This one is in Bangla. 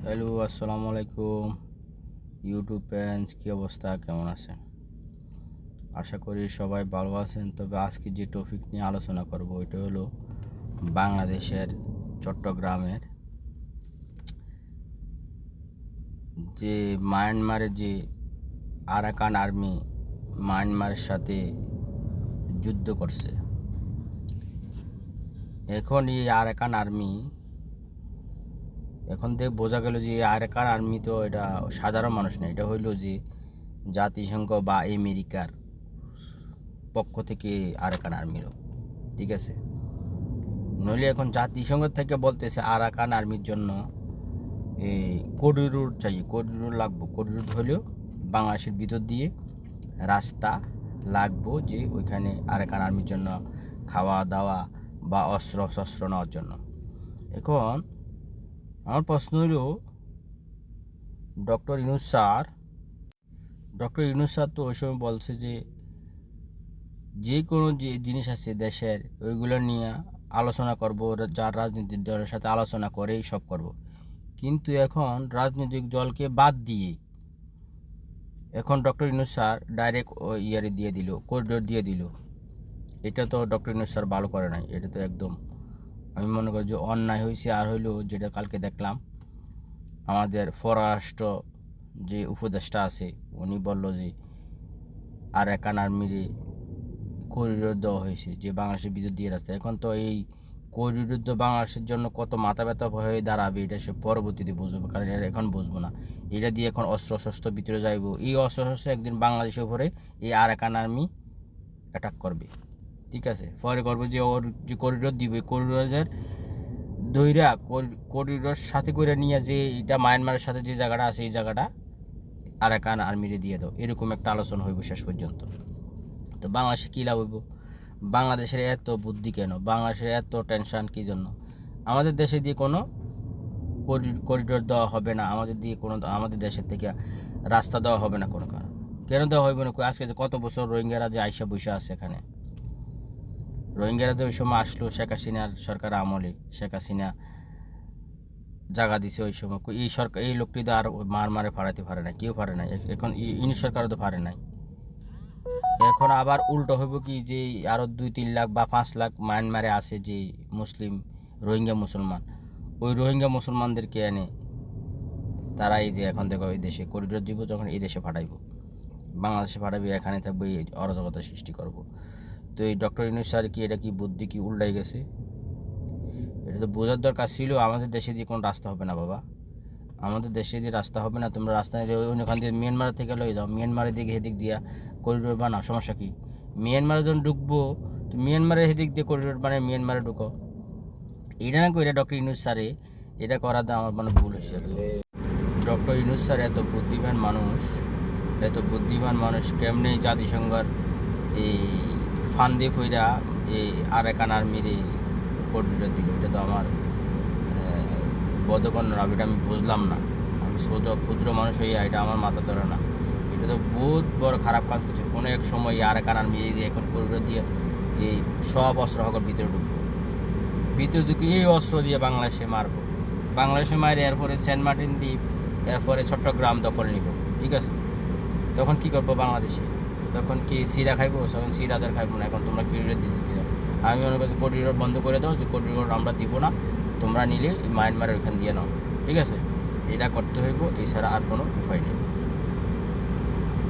হ্যালো, আসসালামু আলাইকুম ইউটিউব ফ্যান্স, কী অবস্থা, কেমন আছেন? আশা করি সবাই ভালো আছেন। তবে আজকে যে টপিক নিয়ে আলোচনা করব এটা হলো বাংলাদেশের চট্টগ্রামের যে মায়ানমারের যে আরাকান আর্মি মায়ানমারের সাথে যুদ্ধ করছে। এখন এই আরাকান আর্মি এখন থেকে বোঝা গেল যে আরাকান আর্মি তো এটা সাধারণ মানুষ না, এটা হইলো যে জাতিসংঘ বা আমেরিকার পক্ষ থেকে আরাকান আর্মির, ঠিক আছে। নইলে এখন জাতিসংঘ থেকে বলতেছে আরাকান আর্মির জন্য এই করিডোর চাই, করিডোর লাগবো। করিডোর হলেও বাংলাদেশের ভিতর দিয়ে রাস্তা লাগবো, যে ওইখানে আরাকান আর্মির জন্য খাওয়া দাওয়া বা অস্ত্র শস্ত্র নেওয়ার জন্য। এখন আমার প্রশ্ন হলো, ডক্টর ইউনূস স্যার তো ওই সময় বলছে যে কোনো যে জিনিস আছে দেশের ওইগুলো নিয়ে আলোচনা করব, যার রাজনৈতিক দলের সাথে আলোচনা করেই সব করব। কিন্তু এখন রাজনৈতিক দলকে বাদ দিয়ে এখন ডক্টর ইউনূস স্যার ডাইরেক্ট ইয়ারে দিয়ে দিল, করিডোর দিয়ে দিল। এটা তো ডক্টর ইউনূস স্যার ভালো করে নাই, এটা তো একদম আমি মনে করি যে অন্যায় হয়েছে। আর হইলো যেটা কালকে দেখলাম, আমাদের পররাষ্ট্র যে উপদেষ্টা আছে উনি বলল যে আরাকান আর্মিরে করিডোর দেওয়া হয়েছে, যে বাংলাদেশের ভিতর দিয়ে রাস্তা। এখন তো এই করিডোর তো বাংলাদেশের জন্য কত মাথা ব্যথা হয়ে দাঁড়াবে, এটা সে পরবর্তীতে বুঝবে, কারণ এটা এখন বুঝবো না। এটা দিয়ে এখন অস্ত্র শস্ত্র ভিতরে যাইব, এই অস্ত্র শস্ত্র একদিন বাংলাদেশের উপরে এই আরাকান আর্মি অ্যাটাক করবে, ঠিক আছে। পরে করবে যে ওর যে করিডোর দিবে, করিডোরের দইরা করিডোর সাথে করে নিয়ে যে এটা মায়ানমারের সাথে যে জায়গাটা আছে এই জায়গাটা আরাকান আর্মিরে দিয়ে দাও, এরকম একটা আলোচনা হইব শেষ পর্যন্ত। তো বাংলাদেশে কী লাভ হইব? বাংলাদেশের এত বুদ্ধি কেন? বাংলাদেশের এত টেনশন কী জন্য? আমাদের দেশে দিয়ে কোনো করিডোর দেওয়া হবে না, আমাদের দেশের থেকে রাস্তা দেওয়া হবে না কোনো কারণ। কেন দেওয়া হবে না? আজকে যে কত বছর রোহিঙ্গারা যে আইসা বসে আছে এখানে, রোহিঙ্গারা যে ওই সময় আসলো শেখ হাসিনার সরকার আমলে, শেখ হাসিনা জায়গা দিছে ওই সময়। এই সরকার, এই লোকটি তো আর মারে ফাড়াতে পারে না, কেউ পারে না। এখন ইনি সরকারও তো পারে নাই। এখন আবার উল্টো হইব কি, যে আরও 2-3 লাখ বা 5 লাখ মায়ানমারে আছে যে মুসলিম রোহিঙ্গা মুসলমান, ওই রোহিঙ্গা মুসলমানদেরকে এনে তারা এই যে এখন দেখো এই দেশে করিডোর দিব, যখন এই দেশে পাঠাইব, বাংলাদেশে পাঠাবি, এখানে থাকবে, এই অরাজকতা সৃষ্টি করব। তো এই ডক্টর ইউনূস স্যার কি এটা কি বুদ্ধি কি উল্টাই গেছে? এটা তো বোঝার দরকার ছিল আমাদের দেশে দিয়ে কোনো রাস্তা হবে না বাবা, আমাদের দেশে দিয়ে রাস্তা হবে না। তোমরা রাস্তা নিলে ওখান দিয়ে মিয়ানমার থেকে লয়ে যাও, মিয়ানমারের দিকে এদিক দিয়া করিডোর বানাও, সমস্যা কি? মিয়ানমারে যখন ঢুকবো তো মিয়ানমারের এদিক দিয়ে করিডোর বানায় মিয়ানমারে ঢুকো। এটা না করে ডক্টর ইউনূস স্যারে এটা করাতে আমার মানে ভুল হয়েছে। ডক্টর ইউনূস স্যার এত বুদ্ধিমান মানুষ কেমনে জাতিসংঘর এই ফান্দে ফইরা এই আরাকান আর্মির এই করিডোর দিল? এটা তো আমার বোধগম্য না, এটা আমি বুঝলাম না। আমি ক্ষুদ্র মানুষ হইয়া এটা আমার মাথা ধরে না। এটা তো বহুত বড় খারাপ কাজ করছে। কোনো এক সময় আরাকান আর্মি এই এখন করিডোর দিয়ে এই সব অস্ত্র হকর ভিতরে ঢুকবো, ভিতরে ঢুকে এই অস্ত্র দিয়ে বাংলাদেশে মারবো, বাংলাদেশে মারে এরপরে সেন্ট মার্টিন দ্বীপ, এরপরে চট্টগ্রাম দখল নিব, ঠিক আছে। তখন কি করবো বাংলাদেশে? তখন কি সিরা খাইবো? তখন সিরাদের খাইবো না। এখন তোমরা করিডোর দিচ্ছি কিনা? আমি মনে করি করিডোর বন্ধ করে দাও, যে করিডোর আমরা দিব না, তোমরা নিলে মায়ানমারের ওইখান দিয়ে নাও, ঠিক আছে। এটা করতে হইব, এছাড়া আর কোনো উপায় নেই।